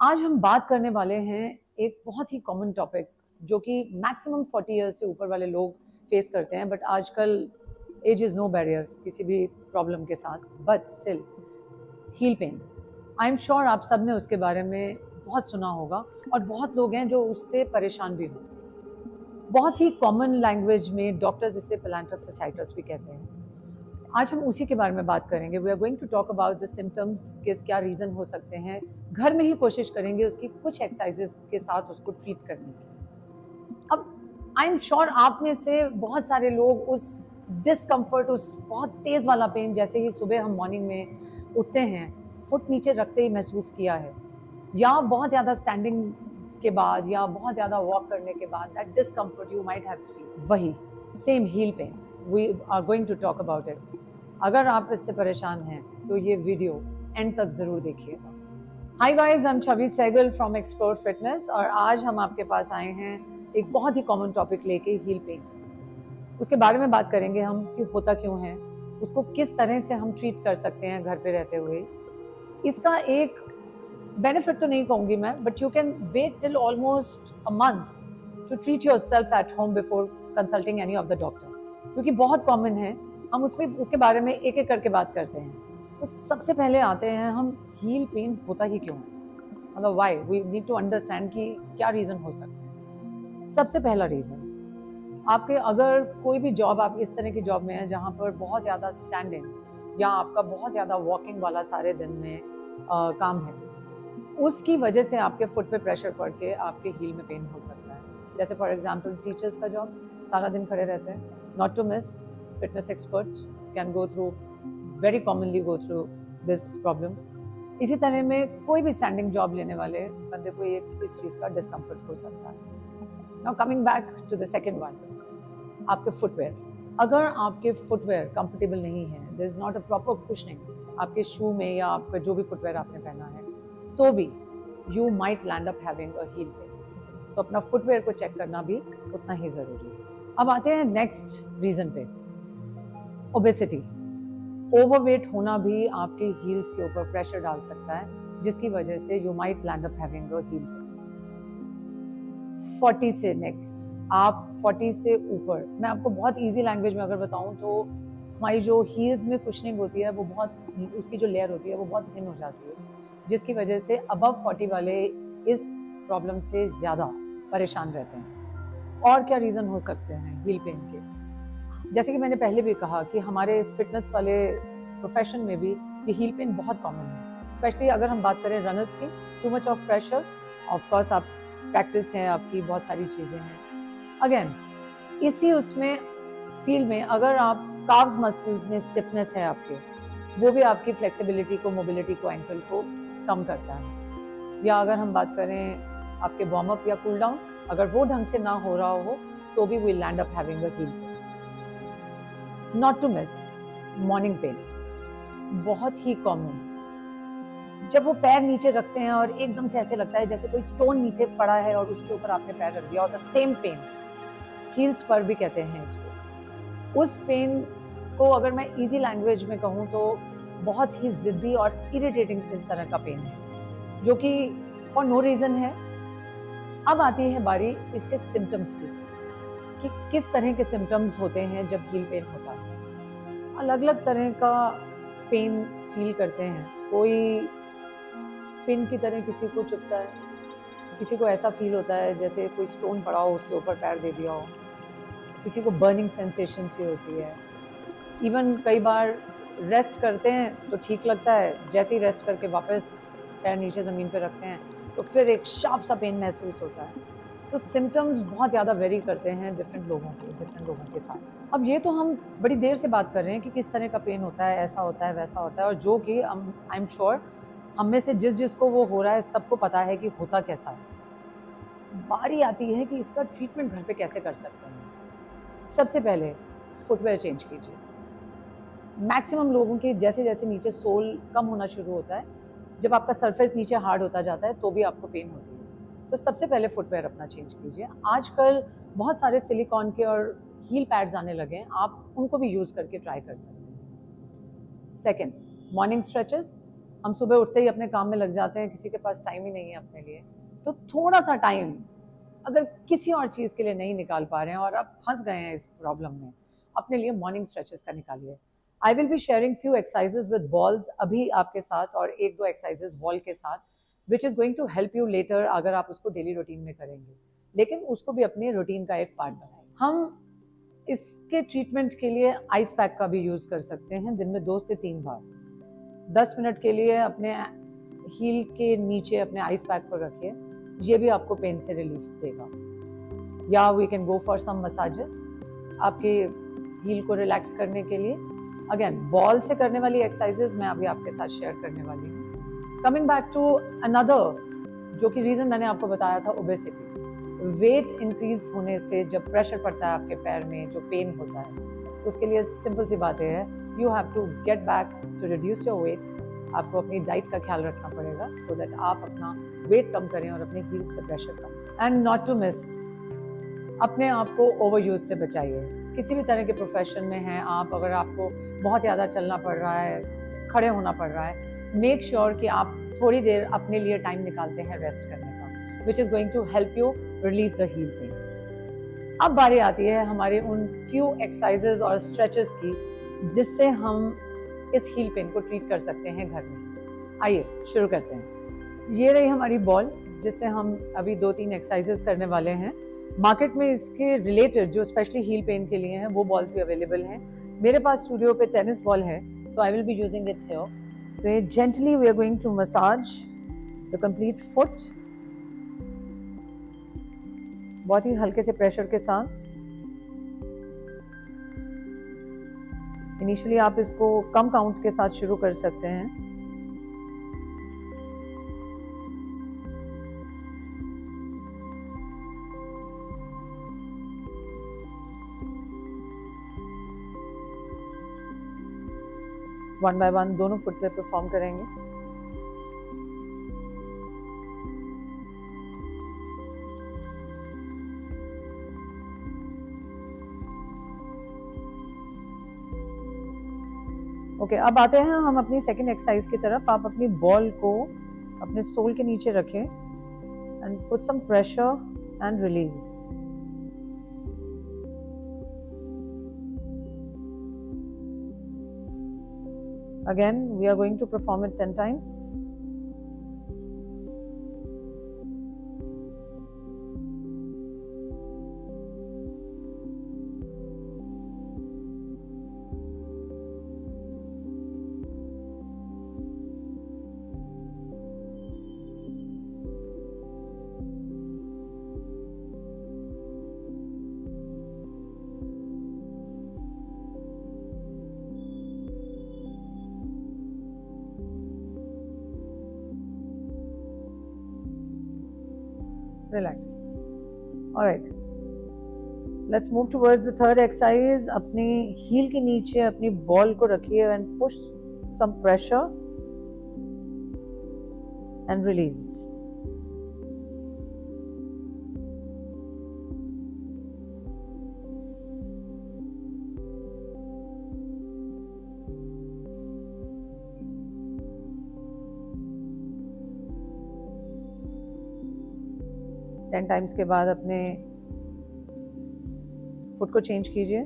आज हम बात करने वाले हैं एक बहुत ही कॉमन टॉपिक जो कि मैक्सिमम 40 इयर्स से ऊपर वाले लोग फेस करते हैं, बट आजकल एज इज़ नो बैरियर किसी भी प्रॉब्लम के साथ, but still heal pen. I am sure आप सब ने उसके बारे में बहुत सुना होगा और बहुत लोग हैं जो उससे परेशान भी हों। बहुत ही कॉमन लैंग्वेज में डॉक्टर्स इसे प्लांटर फासाइटिस भी कहते हैं। आज हम उसी के बारे में बात करेंगे। We are going to talk about the symptoms, किस क्या रीज़न हो सकते हैं। घर में ही कोशिश करेंगे उसकी कुछ एक्सरसाइजेस के साथ उसको ट्रीट करने की। अब आई एम श्योर आप में से बहुत सारे लोग उस डिस्कम्फर्ट, उस बहुत तेज़ वाला पेन जैसे ही सुबह हम मॉर्निंग में उठते हैं फुट नीचे रखते ही महसूस किया है, या बहुत ज़्यादा स्टैंडिंग के बाद या बहुत ज़्यादा वॉक करने के बाद that discomfort you might have feel, वही same heel pain. We are going to talk about it. अगर आप इससे परेशान हैं तो ये वीडियो एंड तक जरूर देखिएगा। Hi guys, I am Chhavi Sehgal from Explore Fitness और आज हम आपके पास आए हैं एक बहुत ही कॉमन टॉपिक लेके, हील पेन। उसके बारे में बात करेंगे हम कि होता क्यों है, उसको किस तरह से हम ट्रीट कर सकते हैं घर पे रहते हुए। इसका एक बेनिफिट तो नहीं कहूँगी मैं, but you can wait till almost a month to treat yourself at home before consulting any of the doctor, क्योंकि बहुत कॉमन है। हम उसके बारे में एक एक करके बात करते हैं। तो सबसे पहले आते हैं हम, हील पेन होता ही क्यों है, मतलब why we need to understand कि क्या रीज़न हो सकता है। सबसे पहला रीज़न, आपके अगर कोई भी जॉब, आप इस तरह की जॉब में है जहाँ पर बहुत ज़्यादा स्टैंडिंग या आपका बहुत ज़्यादा वॉकिंग वाला सारे दिन में काम है, उसकी वजह से आपके फुट पे प्रेशर पड़ के आपके हील में पेन हो सकता है। जैसे फॉर एग्जांपल टीचर्स का जॉब, सारा दिन खड़े रहते हैं। Not to miss, fitness experts can go through, very commonly go through this problem. इसी तरह में कोई भी स्टैंडिंग जॉब लेने वाले बंदे को इस चीज़ का डिस्कम्फर्ट हो सकता है। Now coming back to the second one, आपके फुटवेयर। अगर आपके फुटवेयर कंफर्टेबल नहीं है, there is not a proper cushioning आपके शू में या आपका जो भी फुटवेयर आपने पहना है, तो भी you might land up having a heel pain. So अपना फुटवेयर को चेक करना भी उतना ही ज़रूरी है। अब आते हैं नेक्स्ट रीज़न पे, ओबेसिटी। ओवरवेट होना भी आपके हील्स के ऊपर प्रेशर डाल सकता है, जिसकी वजह से you might land up having a heel pen. 40 से नेक्स्ट, आप 40 से ऊपर, मैं आपको बहुत इजी लैंग्वेज में अगर बताऊं तो हमारी जो हील्स में कुशनिंग होती है वो बहुत, उसकी जो लेयर होती है वो बहुत थिन हो जाती है, जिसकी वजह से अबव 40 वाले इस प्रॉब्लम से ज़्यादा परेशान रहते हैं। और क्या रीज़न हो सकते हैं हील पेन के? जैसे कि मैंने पहले भी कहा कि हमारे इस फिटनेस वाले प्रोफेशन में भी ये हील पेन बहुत कॉमन है, स्पेशली अगर हम बात करें रनर्स की। Too much of pressure, of course आप प्रैक्टिस है आपकी, बहुत सारी चीज़ें हैं। अगेन इसी उसमें फील्ड में अगर आप काव्स मसल्स में स्टिफनेस है आपके, वो भी आपकी फ्लेक्सिबिलिटी को, मोबिलिटी को, एंकल को कम करता है। या अगर हम बात करें आपके वार्म अप या कूल डाउन, अगर वो ढंग से ना हो रहा हो तो भी we land up having a heel pain. Not to miss, morning pain बहुत ही कॉमन। जब वो पैर नीचे रखते हैं और एकदम से ऐसे लगता है जैसे कोई स्टोन नीचे पड़ा है और उसके ऊपर आपने पैर रख दिया, और द सेम पेन, हील्स पर भी कहते हैं इसको। उस पेन को अगर मैं इजी लैंग्वेज में कहूँ तो बहुत ही जिद्दी और इरिटेटिंग इस तरह का पेन है, जो कि फॉर नो रीज़न है। अब आती है बारी इसके सिम्टम्स की, कि किस तरह के सिम्टम्स होते हैं जब हील पेन होता है। अलग अलग तरह का पेन फील करते हैं। कोई पिन की तरह किसी को चुभता है, किसी को ऐसा फील होता है जैसे कोई स्टोन पड़ा हो उसके ऊपर पैर दे दिया हो, किसी को बर्निंग सेंसेशन सी होती है। इवन कई बार रेस्ट करते हैं तो ठीक लगता है, जैसे ही रेस्ट करके वापस पैर नीचे ज़मीन पर रखते हैं तो फिर एक शार्प सा पेन महसूस होता है। तो सिम्टम्स बहुत ज़्यादा वेरी करते हैं डिफरेंट लोगों के साथ। अब ये तो हम बड़ी देर से बात कर रहे हैं कि किस तरह का पेन होता है, ऐसा होता है, वैसा होता है, और जो कि आई एम श्योर हम में से जिसको वो हो रहा है सबको पता है कि होता कैसा है। बारी आती है कि इसका ट्रीटमेंट घर पे कैसे कर सकते हैं। सबसे पहले फुटवेयर चेंज कीजिए। मैक्सिमम लोगों के जैसे जैसे नीचे सोल कम होना शुरू होता है, जब आपका सरफेस नीचे हार्ड होता जाता है तो भी आपको पेन होती है। तो सबसे पहले फुटवेयर अपना चेंज कीजिए। आजकल बहुत सारे सिलिकॉन के और हील पैड्स आने लगे हैं, आप उनको भी यूज़ करके ट्राई कर सकते हैं। Second, morning stretches. हम सुबह उठते ही अपने काम में लग जाते हैं, किसी के पास टाइम ही नहीं है अपने लिए। तो थोड़ा सा टाइम अगर किसी और चीज़ के लिए नहीं निकाल पा रहे हैं और आप फंस गए हैं इस प्रॉब्लम में, अपने लिए मॉर्निंग स्ट्रेचेस का निकालिए। आई will be sharing few exercises with balls अभी आपके साथ, और एक दो एक्सरसाइजेज बॉल के साथ, which is going to help you later अगर आप उसको डेली रूटीन में करेंगे। लेकिन उसको भी अपने रूटीन का एक पार्ट बनाएं। हम इसके ट्रीटमेंट के लिए आइस पैक का भी यूज़ कर सकते हैं, दिन में 2 से 3 बार। 10 मिनट के लिए अपने हील के नीचे अपने आइस पैक को रखिए, ये भी आपको पेन से रिलीफ देगा। या we can go for some massages आपके हील को रिलैक्स करने के लिए। अगेन बॉल से करने वाली एक्सरसाइजेस मैं अभी आपके साथ शेयर करने वाली हूँ। कमिंग बैक टू अनदर, जो कि रीज़न मैंने आपको बताया था, ओबेसिटी। वेट इंक्रीज होने से जब प्रेशर पड़ता है आपके पैर में, जो पेन होता है, उसके लिए सिंपल सी बात है, you have to get back to reduce your weight. आपको अपनी डाइट का ख्याल रखना पड़ेगा सो दैट आप अपना वेट कम करें और अपने हील्स पर प्रेशर कम। एंड नॉट टू मिस, अपने आप को ओवर यूज से बचाइए। किसी भी तरह के प्रोफेशन में हैं आप, अगर आपको बहुत ज़्यादा चलना पड़ रहा है, खड़े होना पड़ रहा है, मेक श्योर कि आप थोड़ी देर अपने लिए टाइम निकालते हैं रेस्ट करने का, which is going to help you relieve the heel pain. अब बारी आती है हमारे उन फ्यू एक्सरसाइजेज और स्ट्रेचेस की जिससे हम इस हील पेन को ट्रीट कर सकते हैं घर में। आइए शुरू करते हैं। ये रही हमारी बॉल, जिससे हम अभी 2-3 एक्सरसाइजेस करने वाले हैं। मार्केट में इसके रिलेटेड जो स्पेशली हील पेन के लिए हैं वो बॉल्स भी अवेलेबल हैं। मेरे पास स्टूडियो पे टेनिस बॉल है, so I will be using it here. So gently we are going to massage the complete foot, बहुत ही हल्के से प्रेशर के साथ। इनिशियली आप इसको कम काउंट के साथ शुरू कर सकते हैं। वन बाय वन दोनों फुट पे परफॉर्म करेंगे। ओके, अब आते हैं हम अपनी सेकंड एक्सरसाइज की तरफ। आप अपनी बॉल को अपने सोल के नीचे रखें and put some pressure and release. Again, we are going to perform it 10 times. Relax. All right. Let's move towards the third exercise. अपनी heel के नीचे अपनी बॉल को रखिए and push some pressure and release. Ten times के बाद अपने foot को चेंज कीजिए।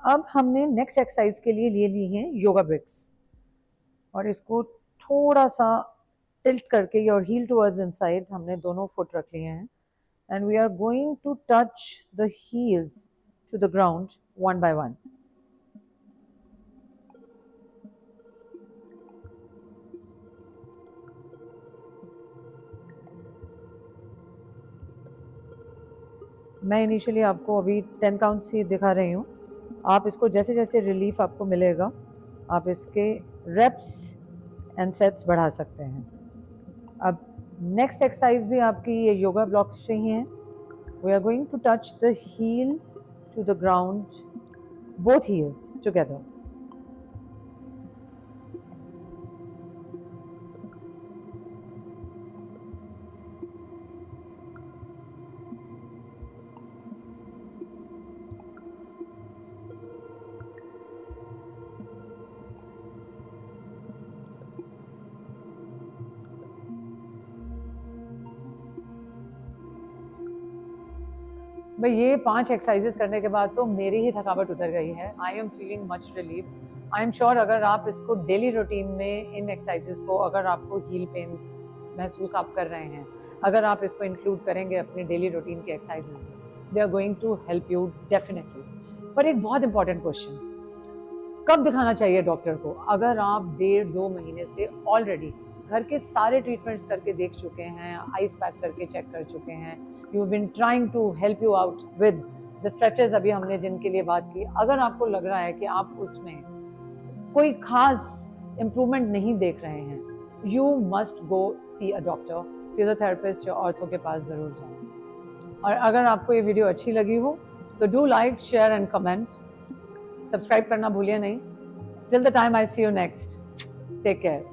अब हमने नेक्स्ट एक्सरसाइज के लिए ले ली हैं योगा ब्रिक्स, और इसको थोड़ा सा टिल्ट करके योर हील टुवर्ड्स इनसाइड हमने दोनों फुट रख लिए हैं and we are going to touch the heels to the ground one by one. मैं इनिशियली आपको अभी 10 काउंट्स ही दिखा रही हूँ। आप इसको जैसे जैसे रिलीफ आपको मिलेगा आप इसके रेप्स एंड सेट्स बढ़ा सकते हैं। अब नेक्स्ट एक्सरसाइज भी आपकी ये योगा ब्लॉक से ही है। We are going to touch the heel to the ground both heels together. भाई ये 5 एक्सरसाइजेस करने के बाद तो मेरी ही थकावट उतर गई है. I am feeling much relieve. I am sure अगर आप इसको डेली रूटीन में इन एक्सरसाइजेस को, अगर आपको हील पेन महसूस आप कर रहे हैं, अगर आप इसको इंक्लूड करेंगे अपनी डेली रूटीन के एक्सरसाइजेस में, they are going to help you definitely. पर एक बहुत इंपॉर्टेंट क्वेश्चन, कब दिखाना चाहिए डॉक्टर को? अगर आप 1.5-2 महीने से ऑलरेडी घर के सारे ट्रीटमेंट्स करके देख चुके हैं, आइस पैक करके चेक कर चुके हैं, you have been trying to help you out with the stretches अभी हमने जिनके लिए बात की, अगर आपको लग रहा है कि आप उसमें कोई खास इम्प्रूवमेंट नहीं देख रहे हैं, you must go see a doctor, physiotherapist या ऑर्थो के पास ज़रूर जाएं. और अगर आपको ये वीडियो अच्छी लगी हो तो do like, share and comment. Subscribe करना भूलिए नहीं. Till the time I see you next, take care.